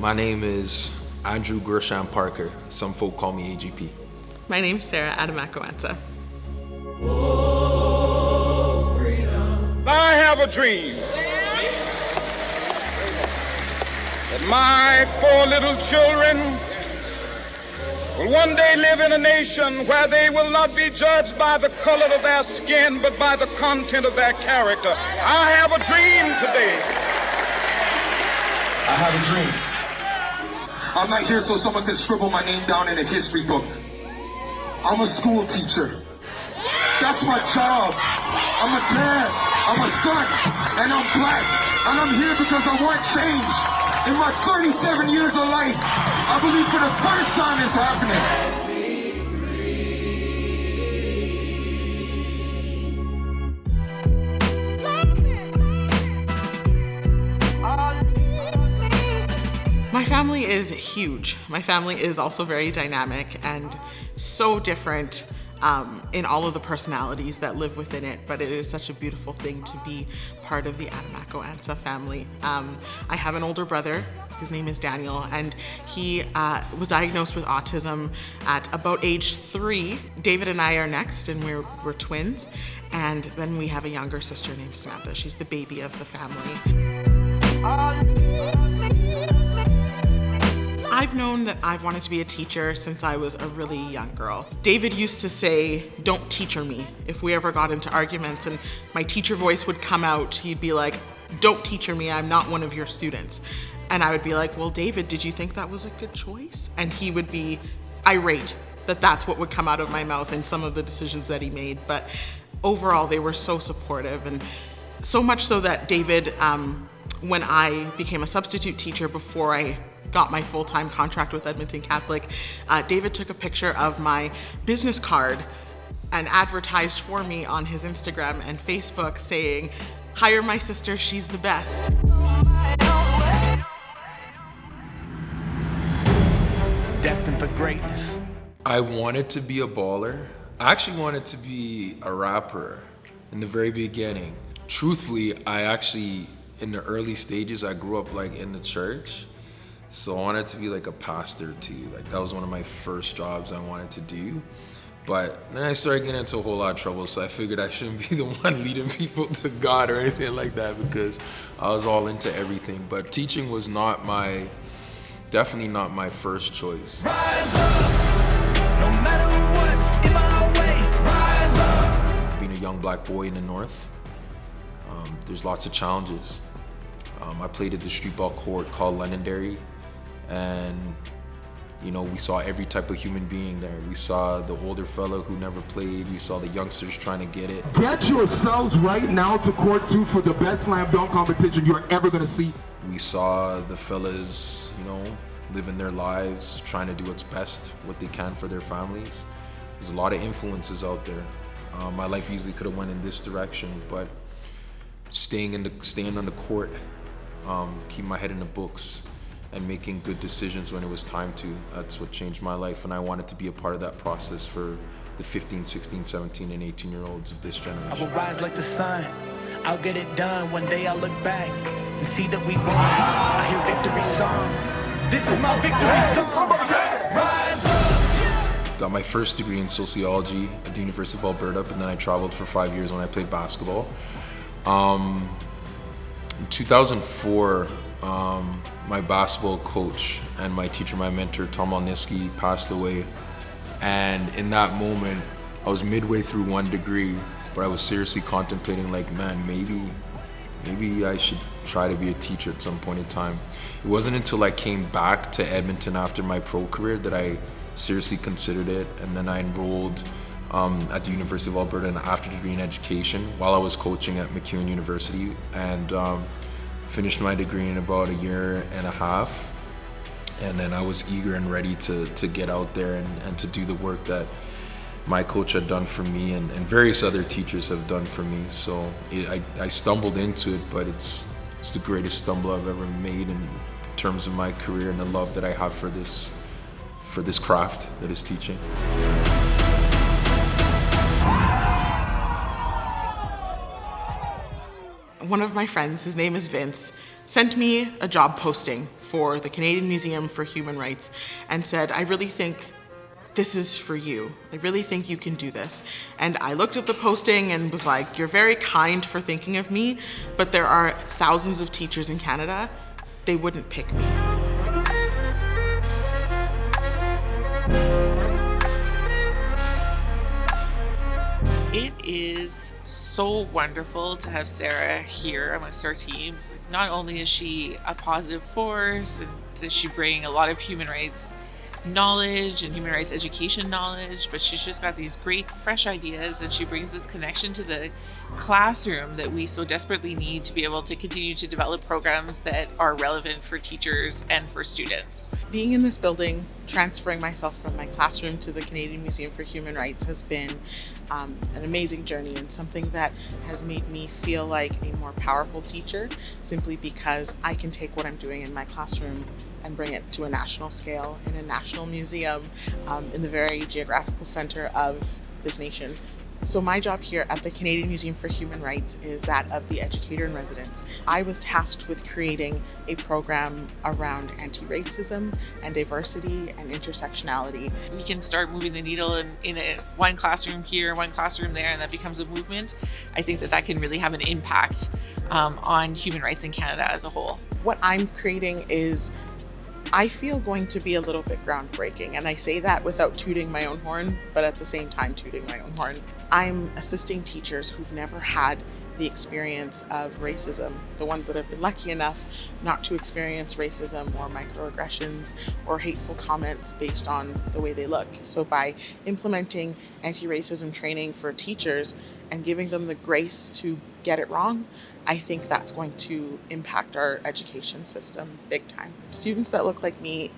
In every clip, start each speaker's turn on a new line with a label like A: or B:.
A: My name is Andrew Gershon Parker. Some folk call me AGP.
B: My name's Sarah Adomako Ansah.
C: I have a dream that my 4 little children will one day live in a nation where they will not be judged by the color of their skin, but by the content of their character. I have a dream today.
D: I have a dream. I'm not here so someone can scribble my name down in a history book. I'm a school teacher. That's my job. I'm a dad, I'm a son, and I'm black. And I'm here because I want change. In my 37 years of life, I believe for the first time it's happening.
B: My family is huge. My family is also very dynamic and so different in all of the personalities that live within it, but it is such a beautiful thing to be part of the Adomako Ansah family. I have an older brother. His name is Daniel, and he was diagnosed with autism at about age 3. David and I are next, and we're twins. And then we have a younger sister named Samantha. She's the baby of the family. I've known that I've wanted to be a teacher since I was a really young girl. David used to say, "Don't teacher me." If we ever got into arguments and my teacher voice would come out, he'd be like, "Don't teacher me, I'm not one of your students." And I would be like, "Well, David, did you think that was a good choice?" And he would be irate that that's what would come out of my mouth and some of the decisions that he made. But overall, they were so supportive, and so much so that David, when I became a substitute teacher before I got my full-time contract with Edmonton Catholic, David took a picture of my business card and advertised for me on his Instagram and Facebook saying, "Hire my sister, she's the best."
E: Destined for greatness.
A: I wanted to be a baller. I actually wanted to be a rapper in the very beginning. Truthfully, in the early stages, I grew up like in the church. So I wanted to be like a pastor too. Like that was one of my first jobs I wanted to do. But then I started getting into a whole lot of trouble, so I figured I shouldn't be the one leading people to God or anything like that, because I was all into everything. But teaching was definitely not my first choice.
E: Rise up, no matter what's in my way. Rise up.
A: Being a young black boy in the North, there's lots of challenges. I played at the street ball court called Londonderry, and we saw every type of human being there. We saw the older fellow who never played. We saw the youngsters trying to get it.
D: Get yourselves right now to court 2 for the best slam dunk competition you're ever gonna see.
A: We saw the fellas, living their lives, trying to do what's best, what they can for their families. There's a lot of influences out there. My life easily could have went in this direction, but staying on the court, keep my head in the books, and making good decisions when it was time to. That's what changed my life, and I wanted to be a part of that process for the 15, 16, 17, and 18-year-olds of this generation.
E: I will rise like the sun. I'll get it done. One day I'll look back and see that we won. I hear victory song. This is my victory song. Rise up.
A: Got my first degree in sociology at the University of Alberta, and then I traveled for 5 years when I played basketball. In 2004, my basketball coach and my teacher, my mentor, Tom Alniski, passed away. And in that moment, I was midway through 1 degree, but I was seriously contemplating, like, man, maybe I should try to be a teacher at some point in time. It wasn't until I came back to Edmonton after my pro career that I seriously considered it, and then I enrolled at the University of Alberta in an after degree in education while I was coaching at MacEwan University, and finished my degree in about 1.5 years. And then I was eager and ready to get out there and to do the work that my coach had done for me and various other teachers have done for me. So I stumbled into it, but it's the greatest stumble I've ever made in terms of my career and the love that I have for this craft that is teaching.
B: one of my friends, his name is Vince, sent me a job posting for the Canadian Museum for Human Rights and said, I really think this is for you. I really think you can do this. And I looked at the posting and was like, you're very kind for thinking of me, but there are thousands of teachers in Canada. They wouldn't pick me.
F: It is so wonderful to have Sarah here amongst our team. Not only is she a positive force, and does she bring a lot of human rights knowledge and human rights education knowledge, but she's just got these great fresh ideas, and she brings this connection to the classroom that we so desperately need to be able to continue to develop programs that are relevant for teachers and for students.
B: Being in this building, transferring myself from my classroom to the Canadian Museum for Human Rights has been an amazing journey, and something that has made me feel like a more powerful teacher, simply because I can take what I'm doing in my classroom and bring it to a national scale in a national museum in the very geographical center of this nation. So my job here at the Canadian Museum for Human Rights is that of the educator in residence. I was tasked with creating a program around anti-racism and diversity and intersectionality.
F: We can start moving the needle in one classroom here, one classroom there, and that becomes a movement. I think that can really have an impact on human rights in Canada as a whole.
B: What I'm creating is, I feel, going to be a little bit groundbreaking, and I say that without tooting my own horn, but at the same time tooting my own horn. I'm assisting teachers who've never had the experience of racism, the ones that have been lucky enough not to experience racism or microaggressions or hateful comments based on the way they look. So by implementing anti-racism training for teachers and giving them the grace to get it wrong, I think that's going to impact our education system big time. Students that look like me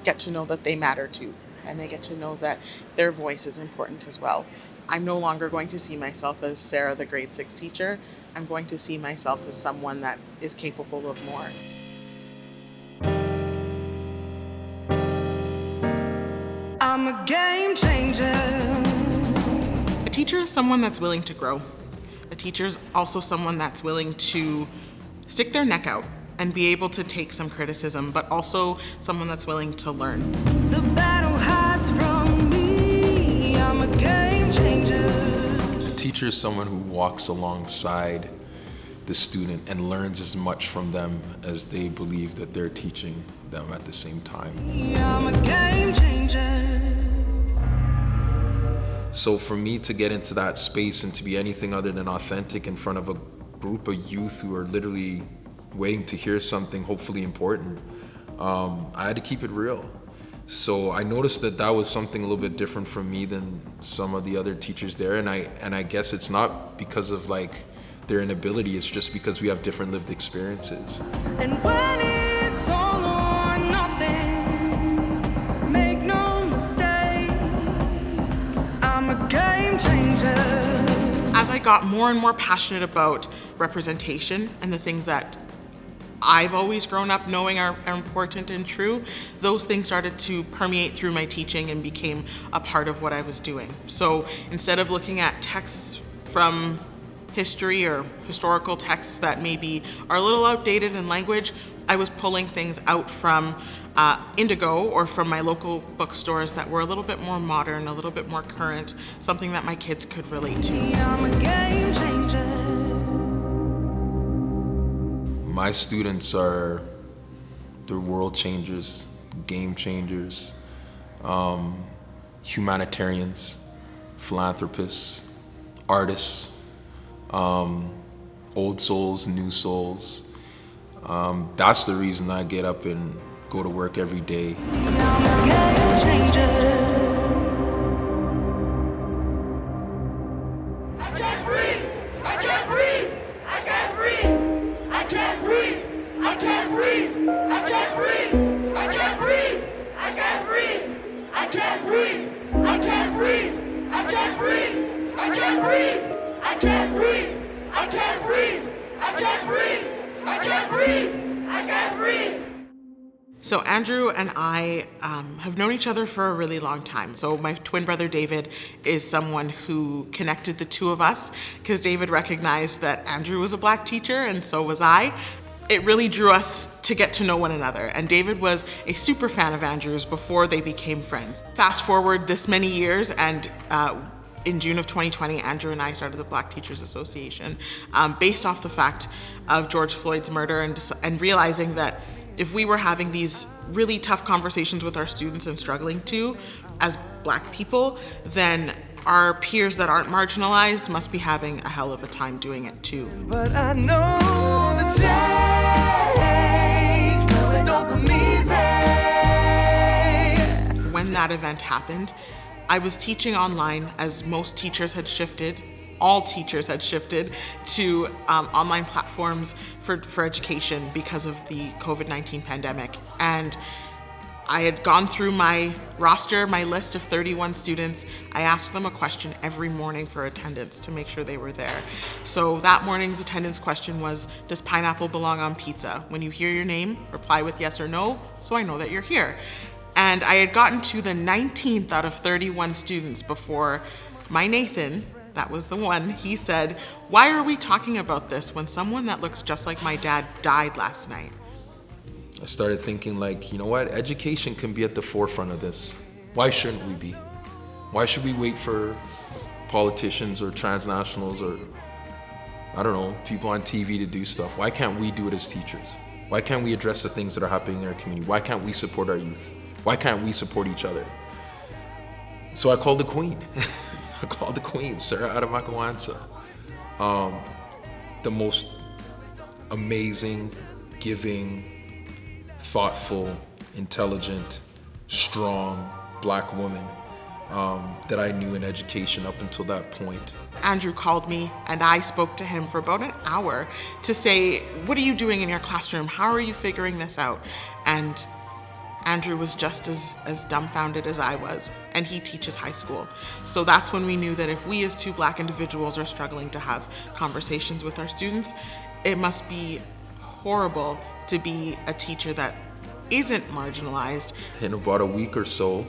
B: get to know that they matter too, and they get to know that their voice is important as well. I'm no longer going to see myself as Sarah, the grade 6 teacher. I'm going to see myself as someone that is capable of more.
E: I'm a game changer.
B: A teacher is someone that's willing to grow. A teacher is also someone that's willing to stick their neck out and be able to take some criticism, but also someone that's willing to learn.
E: The battle hides from me. I'm a game changer.
A: A teacher is someone who walks alongside the student and learns as much from them as they believe that they're teaching them at the same time.
E: I'm a game changer.
A: So for me to get into that space and to be anything other than authentic in front of a group of youth who are literally waiting to hear something hopefully important, I had to keep it real. So I noticed that was something a little bit different from me than some of the other teachers there, and I guess it's not because of like their inability, it's just because we have different lived experiences.
E: And when it's all or nothing, make no mistake, I'm a game changer.
B: As I got more and more passionate about representation and the things that I've always grown up knowing are important and true, those things started to permeate through my teaching and became a part of what I was doing. So instead of looking at texts from history or historical texts that maybe are a little outdated in language, I was pulling things out from Indigo or from my local bookstores that were a little bit more modern, a little bit more current, something that my kids could relate to.
E: I'm a game changer.
A: My students they're world changers, game changers, humanitarians, philanthropists, artists, old souls, new souls. That's the reason I get up and go to work every day.
E: I'm a game changer.
B: So Andrew and I have known each other for a really long time. So my twin brother David is someone who connected the two of us because David recognized that Andrew was a Black teacher and so was I. It really drew us to get to know one another, and David was a super fan of Andrew's before they became friends. Fast forward this many years, and in June of 2020, Andrew and I started the Black Teachers Association based off the fact of George Floyd's murder and realizing that if we were having these really tough conversations with our students and struggling to, as Black people, then our peers that aren't marginalized must be having a hell of a time doing it too.
E: But I know the change, no, it don't come easy.
B: When that event happened, I was teaching online as most teachers had shifted. All teachers had shifted to online platforms for education because of the COVID-19 pandemic. And I had gone through my roster, my list of 31 students. I asked them a question every morning for attendance to make sure they were there. So that morning's attendance question was, does pineapple belong on pizza? When you hear your name, reply with yes or no, so I know that you're here. And I had gotten to the 19th out of 31 students before my Nathan, that was the one, he said, why are we talking about this when someone that looks just like my dad died last night?
A: I started thinking like, you know what, education can be at the forefront of this. Why shouldn't we be? Why should we wait for politicians or transnationals or, I don't know, people on TV to do stuff? Why can't we do it as teachers? Why can't we address the things that are happening in our community? Why can't we support our youth? Why can't we support each other? So I called the queen. I called the queen, Sarah Adomako Ansah. The most amazing, giving, thoughtful, intelligent, strong Black woman that I knew in education up until that point.
B: Andrew called me and I spoke to him for about an hour to say, what are you doing in your classroom? How are you figuring this out? And Andrew was just as dumbfounded as I was, and he teaches high school. So that's when we knew that if we as two Black individuals are struggling to have conversations with our students, it must be horrible to be a teacher that isn't marginalized.
A: In about a week or so,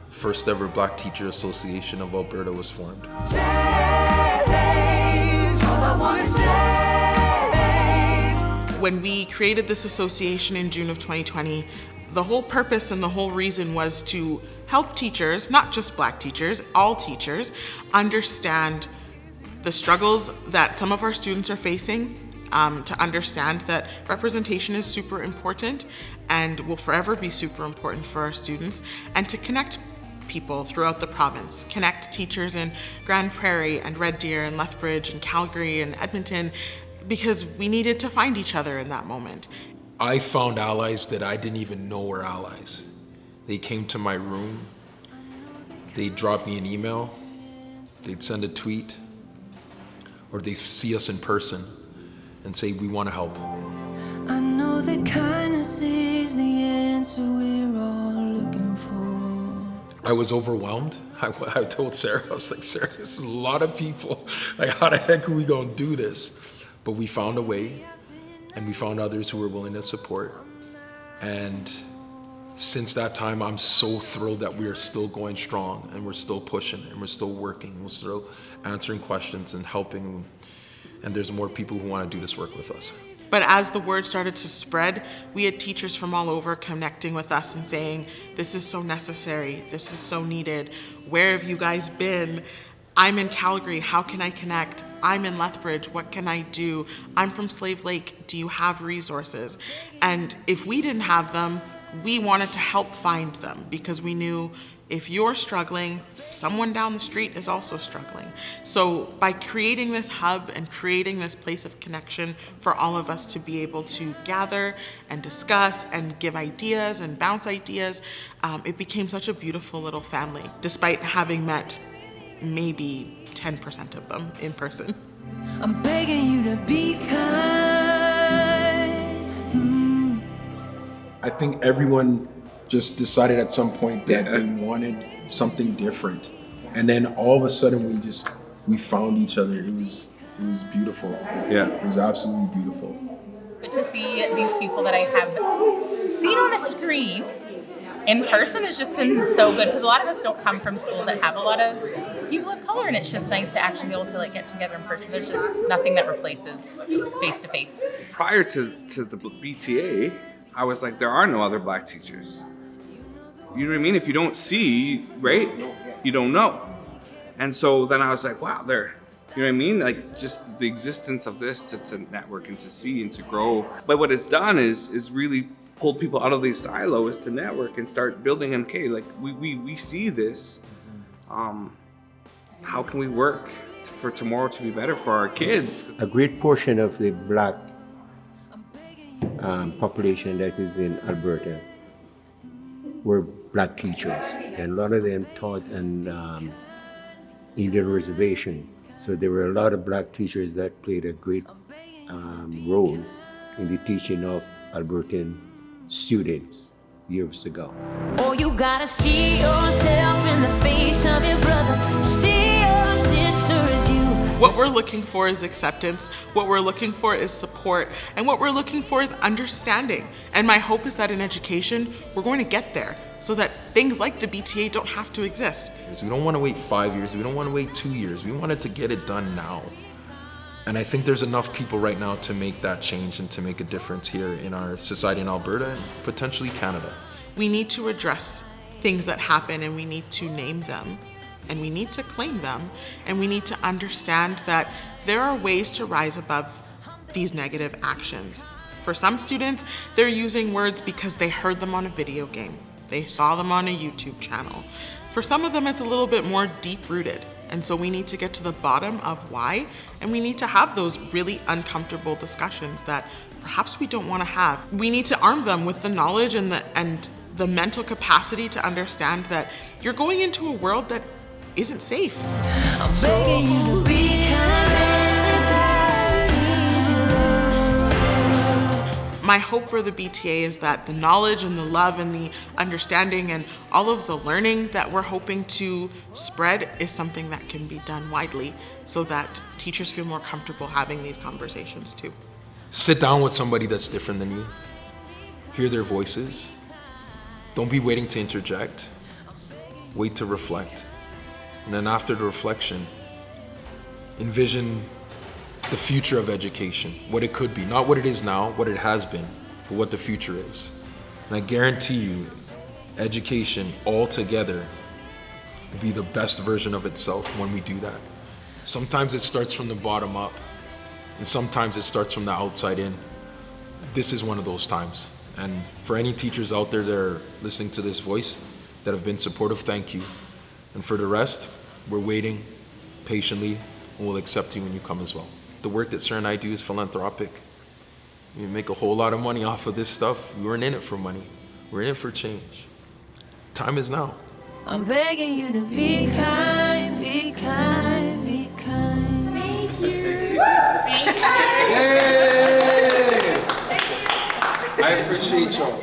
A: first ever Black Teacher Association of Alberta was formed.
E: Change, all I want is change.
B: When we created this association in June of 2020, the whole purpose and the whole reason was to help teachers, not just Black teachers, all teachers, understand the struggles that some of our students are facing, to understand that representation is super important and will forever be super important for our students, and to connect people throughout the province, connect teachers in Grand Prairie and Red Deer and Lethbridge and Calgary and Edmonton, because we needed to find each other in that moment.
A: I found allies that I didn't even know were allies. They came to my room, they'd drop me an email, they'd send a tweet, or they'd see us in person and say, we want to help.
E: I know that kindness is the answer we're all looking for.
A: I was overwhelmed. I told Sarah, I was like, Sarah, this is a lot of people. Like, how the heck are we going to do this? But we found a way, and we found others who were willing to support. And since that time, I'm so thrilled that we are still going strong, and we're still pushing, and we're still working, we're still answering questions and helping. And there's more people who want to do this work with us.
B: But as the word started to spread, we had teachers from all over connecting with us and saying, this is so necessary, this is so needed, where have you guys been? I'm in Calgary, how can I connect? I'm in Lethbridge, what can I do? I'm from Slave Lake, do you have resources? And if we didn't have them, we wanted to help find them because we knew if you're struggling, someone down the street is also struggling. So by creating this hub and creating this place of connection for all of us to be able to gather and discuss and give ideas and bounce ideas, it became such a beautiful little family, despite having met maybe 10% of them in person.
E: I'm begging you to be kind.
A: I think everyone just decided at some point that they wanted something different. And then all of a sudden we found each other. It was beautiful.
G: Yeah.
A: It was absolutely beautiful.
G: but to see these people that I have seen on a screen in person has just been so good, because a lot of us don't come from schools that have a lot of people of color, and it's just nice to actually be able to like get together in person. There's just nothing that replaces face to face.
H: Prior to the BTA, I was like, there are no other black teachers. You know what I mean? If you don't see, right, you don't know. And so then I was like, wow, there. You know what I mean? Like just the existence of this to network and to see and to grow. But what it's done is really pulled people out of these silos to network and start building. Okay, like we see this. How can we work for tomorrow to be better for our kids?
I: A great portion of the black population that is in Alberta were black teachers, and a lot of them taught in Indian reservation. So there were a lot of black teachers that played a great role in the teaching of Albertan students years ago.
J: Oh, you gotta see yourself in the face of your brother. See your sister as you.
B: What we're looking for is acceptance, what we're looking for is support, and what we're looking for is understanding. And my hope is that in education, we're going to get there so that things like the BTA don't have to exist.
A: We don't want to wait 5 years, we don't want to wait 2 years, we wanted to get it done now. And I think there's enough people right now to make that change and to make a difference here in our society in Alberta and potentially Canada.
B: We need to address things that happen, and we need to name them, and we need to claim them, and we need to understand that there are ways to rise above these negative actions. For some students, they're using words because they heard them on a video game. They saw them on a YouTube channel. For some of them, it's a little bit more deep-rooted. And so we need to get to the bottom of why, and we need to have those really uncomfortable discussions that perhaps we don't want to have. We need to arm them with the knowledge and the mental capacity to understand that you're going into a world that isn't safe.
J: I'm begging you to be
B: My hope for the BTA is that the knowledge and the love and the understanding and all of the learning that we're hoping to spread is something that can be done widely so that teachers feel more comfortable having these conversations too.
A: Sit down with somebody that's different than you. Hear their voices. Don't be waiting to interject. Wait to reflect. And then after the reflection, envision the future of education, what it could be, not what it is now, what it has been, but what the future is. And I guarantee you, education altogether will be the best version of itself when we do that. Sometimes it starts from the bottom up, and sometimes it starts from the outside in. This is one of those times. And for any teachers out there that are listening to this voice that have been supportive, thank you. And for the rest, we're waiting patiently, and we'll accept you when you come as well. The work that Sarah and I do is philanthropic. We make a whole lot of money off of this stuff. We weren't in it for money. We're in it for change. Time is now.
J: I'm begging you to be kind, be kind, be kind.
G: Thank you.
A: Yay! I appreciate y'all.